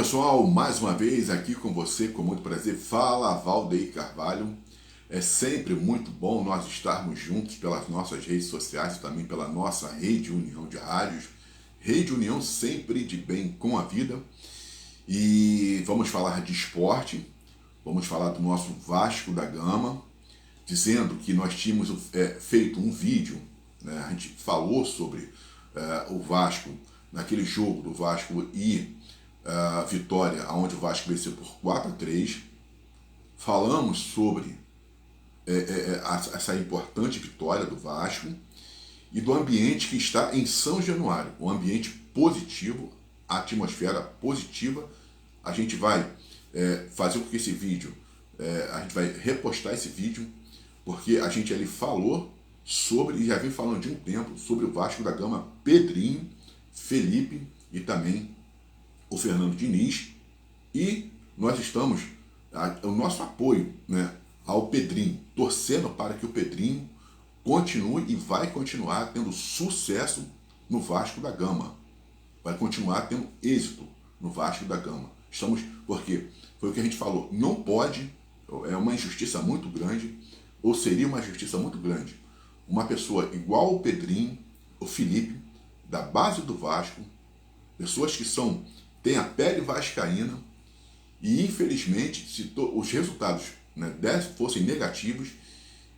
pessoal, mais uma vez aqui com você, com muito prazer. Fala, Valdeir Carvalho. É sempre muito bom nós estarmos juntos pelas nossas redes sociais e também pela nossa Rede União de Rádios. Rede União sempre de bem com a vida. E vamos falar de esporte, vamos falar do nosso Vasco da Gama, dizendo que nós tínhamos feito um vídeo, né? A gente falou sobre o Vasco, naquele jogo do Vasco e Vitória, onde o Vasco venceu por 4-3. Falamos sobre essa importante vitória do Vasco e do ambiente que está em São Januário, um ambiente positivo, a atmosfera positiva. A gente vai fazer com que esse vídeo, a gente vai repostar esse vídeo, porque a gente ali falou sobre, e já vem falando de um tempo, sobre o Vasco da Gama, Pedrinho, Felipe e também o Fernando Diniz, e nós estamos, o nosso apoio, né, ao Pedrinho, torcendo para que o Pedrinho continue e vai continuar tendo sucesso no Vasco da Gama, vai continuar tendo êxito no Vasco da Gama. Porque foi o que a gente falou, não pode, é uma injustiça muito grande, ou seria uma injustiça muito grande, uma pessoa igual o Pedrinho, o Felipe, da base do Vasco, pessoas que têm a pele vascaína, e infelizmente, se os resultados, né, fossem negativos,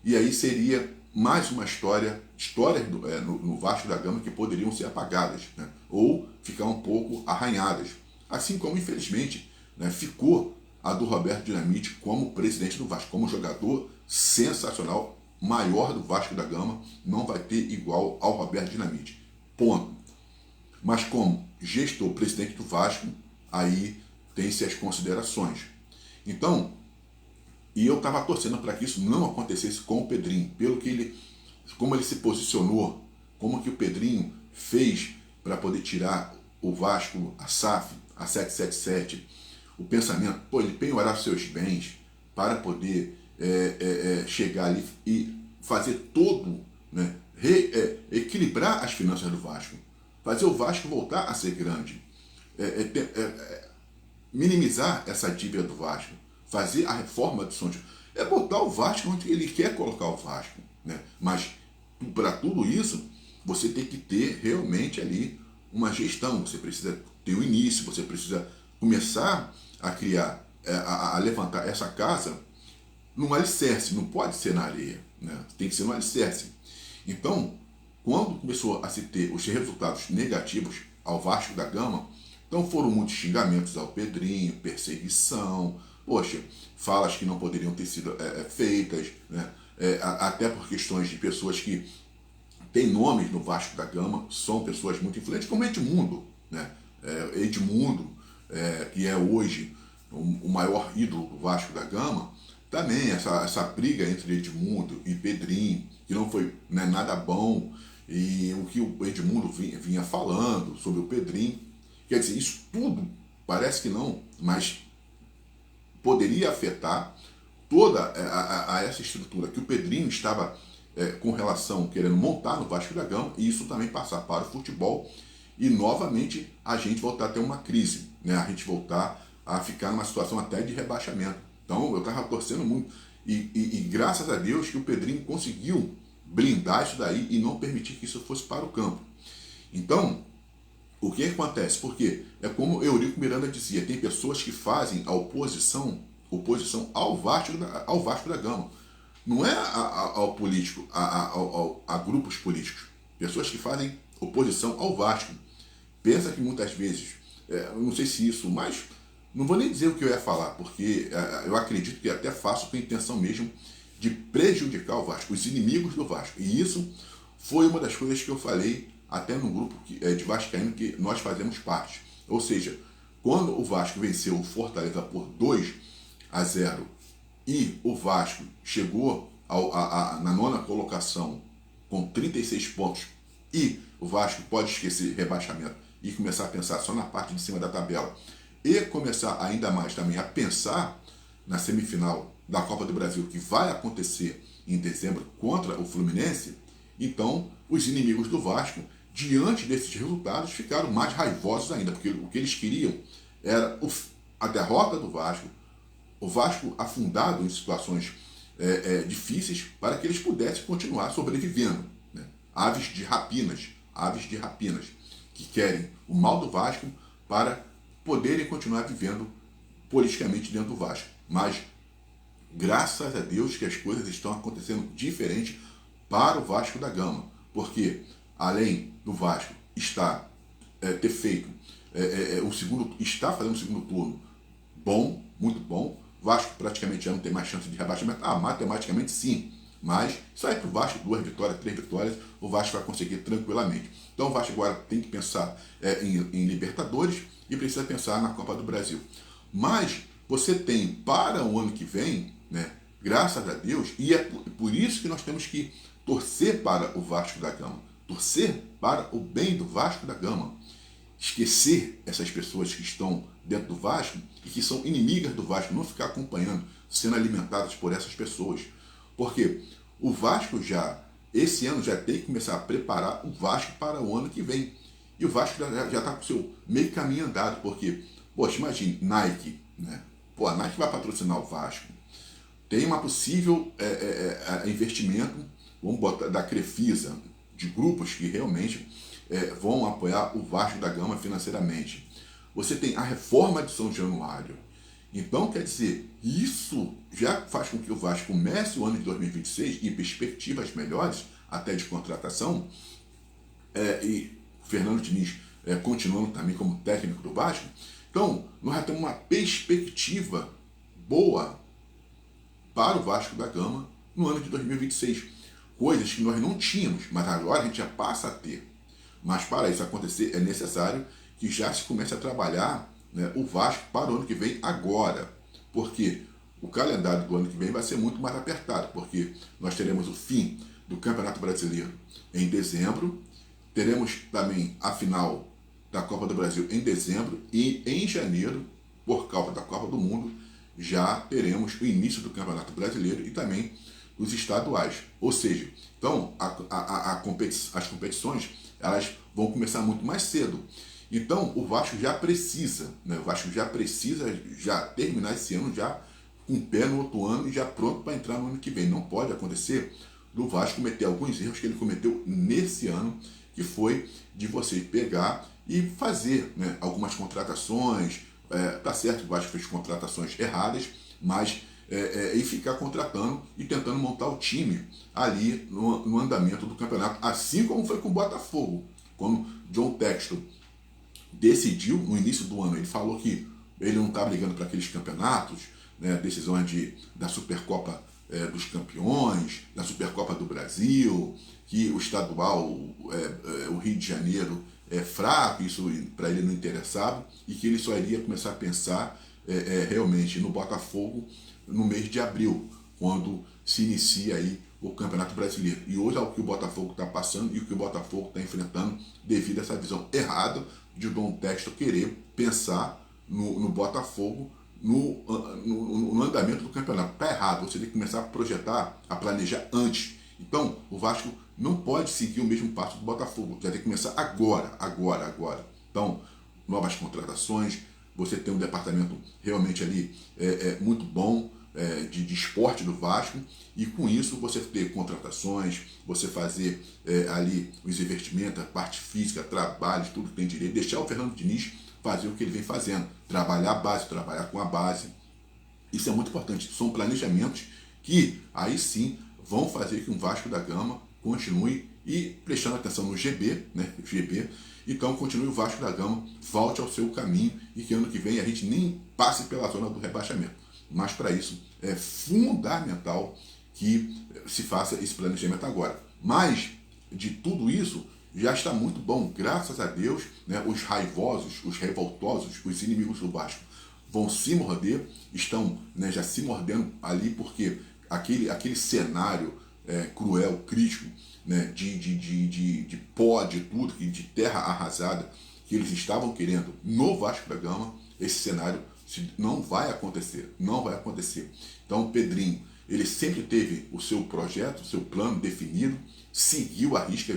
e aí seria mais uma histórias no Vasco da Gama que poderiam ser apagadas, né, ou ficar um pouco arranhadas. Assim como, infelizmente, né, ficou a do Roberto Dinamite como presidente do Vasco, como jogador sensacional, maior do Vasco da Gama, não vai ter igual ao Roberto Dinamite. Ponto. Mas como gestor, presidente do Vasco, aí tem-se as considerações. Então, e eu estava torcendo para que isso não acontecesse com o Pedrinho, como ele se posicionou, como que o Pedrinho fez para poder tirar o Vasco, a SAF, a 777, o pensamento, ele penhorar seus bens para poder chegar ali e fazer todo, né, equilibrar as finanças do Vasco, fazer o Vasco voltar a ser grande, minimizar essa dívida do Vasco, fazer a reforma do São João, botar o Vasco onde ele quer colocar o Vasco, né? Mas para tudo isso, você tem que ter realmente ali uma gestão, você precisa ter o início, você precisa começar a criar, a levantar essa casa num alicerce, não pode ser na areia, né? Tem que ser no alicerce. Então, quando começou a se ter os resultados negativos ao Vasco da Gama, então foram muitos xingamentos ao Pedrinho, perseguição, falas que não poderiam ter sido feitas, né? Até por questões de pessoas que têm nomes no Vasco da Gama, são pessoas muito influentes, como Edmundo, né? Edmundo, que é hoje o maior ídolo do Vasco da Gama, também essa briga entre Edmundo e Pedrinho, que não foi, né, nada bom, e o que o Edmundo vinha falando sobre o Pedrinho, quer dizer, isso tudo parece que não, mas poderia afetar toda essa estrutura que o Pedrinho estava com relação, querendo montar no Vasco da Gama, e isso também passar para o futebol, e novamente a gente voltar a ter uma crise, né? A gente voltar a ficar numa situação até de rebaixamento. Então eu estava torcendo muito, e graças a Deus que o Pedrinho conseguiu blindar isso daí e não permitir que isso fosse para o campo. Então, o que acontece? Porque é como Eurico Miranda dizia, tem pessoas que fazem a oposição ao Vasco da Gama. Não é ao político, a grupos políticos. Pessoas que fazem oposição ao Vasco. Pensa que muitas vezes, eu não sei se isso, mas não vou nem dizer o que eu ia falar, porque eu acredito que até faço com a intenção mesmo de prejudicar o Vasco, os inimigos do Vasco. E isso foi uma das coisas que eu falei até no grupo de vascaíno que nós fazemos parte. Ou seja, quando o Vasco venceu o Fortaleza por 2-0 e o Vasco chegou na 9ª colocação com 36 pontos, e o Vasco pode esquecer rebaixamento e começar a pensar só na parte de cima da tabela, e começar ainda mais também a pensar na semifinal da Copa do Brasil, que vai acontecer em dezembro contra o Fluminense, então os inimigos do Vasco, diante desses resultados, ficaram mais raivosos ainda, porque o que eles queriam era a derrota do Vasco, o Vasco afundado em situações difíceis para que eles pudessem continuar sobrevivendo. Né? Aves de rapinas, que querem o mal do Vasco para poderem continuar vivendo politicamente dentro do Vasco. Mas, graças a Deus que as coisas estão acontecendo diferente para o Vasco da Gama, porque além do Vasco ter feito está fazendo o segundo turno bom, muito bom, o Vasco praticamente já não tem mais chance de rebaixamento, matematicamente sim, mas sai para o Vasco 2 vitórias, 3 vitórias, o Vasco vai conseguir tranquilamente. Então o Vasco agora tem que pensar em Libertadores e precisa pensar na Copa do Brasil. Mas você tem para o ano que vem, né, graças a Deus, e é por isso que nós temos que torcer para o Vasco da Gama, torcer para o bem do Vasco da Gama, esquecer essas pessoas que estão dentro do Vasco e que são inimigas do Vasco, não ficar acompanhando, sendo alimentadas por essas pessoas. Porque o Vasco esse ano já tem que começar a preparar o Vasco para o ano que vem. E o Vasco já está com o seu meio caminho andado, porque, poxa, imagine, Nike, né? Pô, a Nike vai patrocinar o Vasco. Tem uma possível investimento, vamos botar, da Crefisa, de grupos que realmente vão apoiar o Vasco da Gama financeiramente. Você tem a reforma de São Januário. Então, quer dizer, isso já faz com que o Vasco comece o ano de 2026 em perspectivas melhores, até de contratação, e Fernando Diniz continuando também como técnico do Vasco. Então, nós já temos uma perspectiva boa para o Vasco da Gama no ano de 2026. Coisas que nós não tínhamos, mas agora a gente já passa a ter. Mas para isso acontecer é necessário que já se comece a trabalhar, né, o Vasco para o ano que vem agora. Porque o calendário do ano que vem vai ser muito mais apertado, porque nós teremos o fim do Campeonato Brasileiro em dezembro, teremos também a final da Copa do Brasil em dezembro e em janeiro, por causa da Copa do Mundo, já teremos o início do Campeonato Brasileiro e também os estaduais. Ou seja, então as competições elas vão começar muito mais cedo. Então o Vasco já precisa, né? O Vasco já precisa já terminar esse ano já com o pé no outro ano e já pronto para entrar no ano que vem. Não pode acontecer do Vasco cometer alguns erros que ele cometeu nesse ano, que foi de você pegar e fazer, né, algumas contratações. Tá certo que o Vasco fez contratações erradas, mas e ficar contratando e tentando montar o time ali no andamento do campeonato, assim como foi com o Botafogo, quando John Textor decidiu no início do ano, ele falou que ele não estava ligando para aqueles campeonatos, né, decisões da Supercopa dos Campeões, da Supercopa do Brasil, que o estadual, o Rio de Janeiro é fraco, isso para ele não interessava, e que ele só iria começar a pensar realmente no Botafogo no mês de abril, quando se inicia aí o Campeonato Brasileiro. E hoje é o que o Botafogo está passando e o que o Botafogo está enfrentando devido a essa visão errada de Dom Textor querer pensar no Botafogo no andamento do campeonato. Está errado, você tem que começar a projetar, a planejar antes. Então, o Vasco não pode seguir o mesmo passo do Botafogo, já tem que começar agora. Então, novas contratações, você tem um departamento realmente ali muito bom de esporte do Vasco, e com isso você ter contratações, você fazer ali os investimentos, a parte física, trabalhos, tudo que tem direito, deixar o Fernando Diniz fazer o que ele vem fazendo, trabalhar a base, trabalhar com a base. Isso é muito importante, são planejamentos que aí sim vão fazer que o Vasco da Gama continue e prestando atenção no GB, né? Então continue o Vasco da Gama, volte ao seu caminho e que ano que vem a gente nem passe pela zona do rebaixamento. Mas para isso é fundamental que se faça esse planejamento agora. Mas de tudo isso já está muito bom, graças a Deus, né? Os raivosos, os revoltosos, os inimigos do Vasco vão se morder, estão, né, já se mordendo ali, porque aquele cenário cruel, crítico, né, de pó, de tudo, de terra arrasada que eles estavam querendo no Vasco da Gama, esse cenário não vai acontecer. Então o Pedrinho, ele sempre teve o seu projeto, o seu plano definido, seguiu a risca,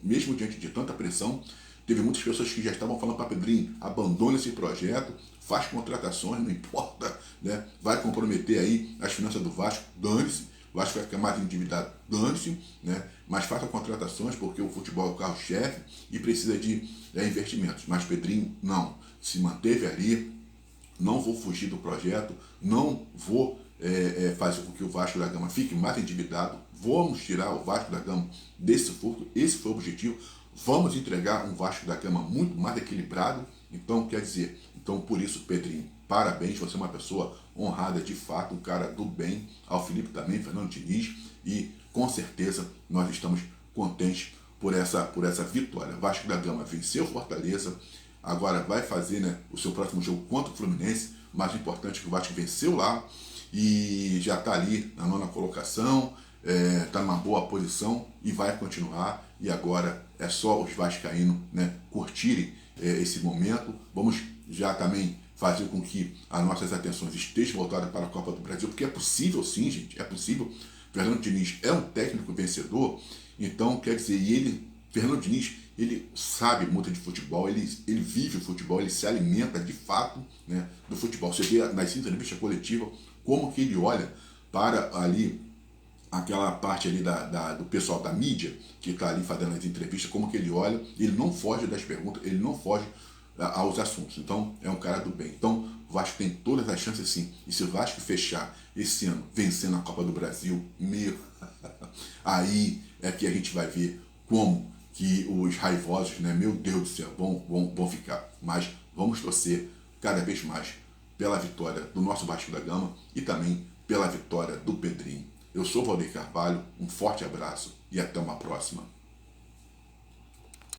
mesmo diante de tanta pressão, Teve muitas pessoas que já estavam falando para Pedrinho, abandone esse projeto, faz contratações, não importa, né? Vai comprometer aí as finanças do Vasco, dane-se. O Vasco vai ficar mais endividado, dane-se, né? Mas faça contratações, porque o futebol é o carro-chefe e precisa de investimentos. Mas Pedrinho, não. Se manteve ali, não vou fugir do projeto, não vou fazer com que o Vasco da Gama fique mais endividado, vamos tirar o Vasco da Gama desse sufoco, esse foi o objetivo, vamos entregar um Vasco da Gama muito mais equilibrado. Então, quer dizer, então por isso, Pedrinho, parabéns, você é uma pessoa honrada de fato, um cara do bem, ao Felipe também, Fernando Diniz, e com certeza nós estamos contentes por essa vitória. Vasco da Gama venceu Fortaleza, agora vai fazer, né, o seu próximo jogo contra o Fluminense. Mais importante que o Vasco venceu lá e já está ali na 9ª colocação, está numa boa posição e vai continuar. E agora é só os vascaínos, né, curtirem esse momento. Vamos já também fazer com que as nossas atenções estejam voltadas para a Copa do Brasil, porque é possível sim, gente, é possível. Fernando Diniz é um técnico vencedor, então quer dizer, Fernando Diniz, ele sabe muito de futebol, ele vive o futebol, ele se alimenta de fato, né, do futebol. Você vê nas entrevistas coletivas como que ele olha para ali aquela parte ali do pessoal da mídia que está ali fazendo as entrevistas, como que ele olha, ele não foge das perguntas, ele não foge aos assuntos. Então é um cara do bem. Então o Vasco tem todas as chances sim. E se o Vasco fechar esse ano vencendo a Copa do Brasil, aí é que a gente vai ver como que os raivosos, né, meu Deus do céu, vão ficar. Mas vamos torcer cada vez mais pela vitória do nosso Vasco da Gama e também pela vitória do Pedrinho. Eu sou Valdeir Carvalho, um forte abraço e até uma próxima.